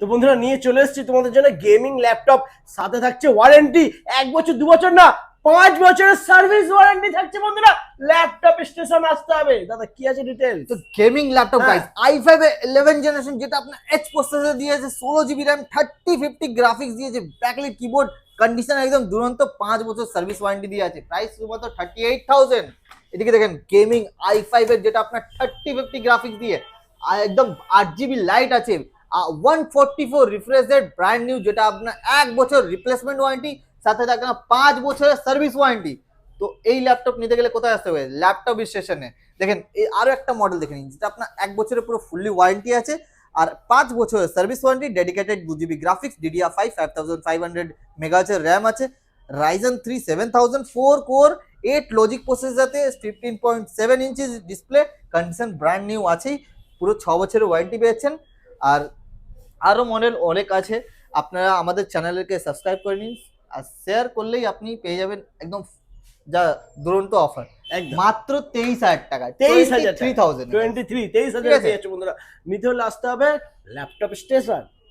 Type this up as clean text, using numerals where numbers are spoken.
তো বন্ধুরা নিয়ে চলে এসেছি তোমাদের জন্য গেমিং ল্যাপটপ, সাথে থাকছে ওয়ারেন্টি 1 বছর 2 বছর না 5 বছরের সার্ভিস ওয়ারেন্টি থাকছে। বন্ধুরা ল্যাপটপ স্টেশন আসতে হবে। দাদা কি আছে ডিটেইল? তো gaming laptop guys i5 11 generation, যেটা আপনার H প্রসেসর দিয়েছে, 16GB RAM, 3050 গ্রাফিক্স দিয়েছে, ব্যাকলাইট কিবোর্ড, কন্ডিশন একদম দুরন্ত, 5 বছর সার্ভিস ওয়ারেন্টি দিয়ে আছে। প্রাইস শুধুমাত্র 38,000। এদিকে দেখেন গেমিং i5 এর যেটা আপনার 3050 গ্রাফিক্স দিয়ে আর একদম 8GB লাইট আছে, 144 রিফ্রেশ রেট, ব্র্যান্ড নিউ, যেটা আপনার 1 বছর রিপ্লেসমেন্ট ওয়ারেন্টি, সাথে থাকে না 5 বছরের সার্ভিস ওয়ারেন্টি। তো এই ল্যাপটপ নিতে গেলে কোথায় আসতে হবে? ল্যাপটপ স্টেশনে। দেখেন এই আরো একটা মডেল দেখে নিন, যেটা আপনার 1 বছরের পুরো ফুললি ওয়ারেন্টি আছে আর 5 বছরের service warranty, dedicated 2GB graphics, DDR5 5500 মেগাহার্টজের র্যাম আছে, Ryzen 3 7000 4 কোর 8 লজিক প্রসেসর আছে, 15.7 inches display, condition brand new আছেই, পুরো 6 বছরের ওয়ারেন্টি পেয়েছেন। আর আরো মডেল অনেক আছে। আপনারা আমাদের চ্যানেলকে সাবস্ক্রাইব করে নিন আর শেয়ার করলেই আপনি পেয়ে যাবেন একদম যা দুরন্ত অফার, মাত্র 23,000 টাকা, 23,000 23,000 23,000 পেয়ে যাচ্ছে বন্ধুরা। নিতে হলে আসতে হবে ল্যাপটপ স্টেশন।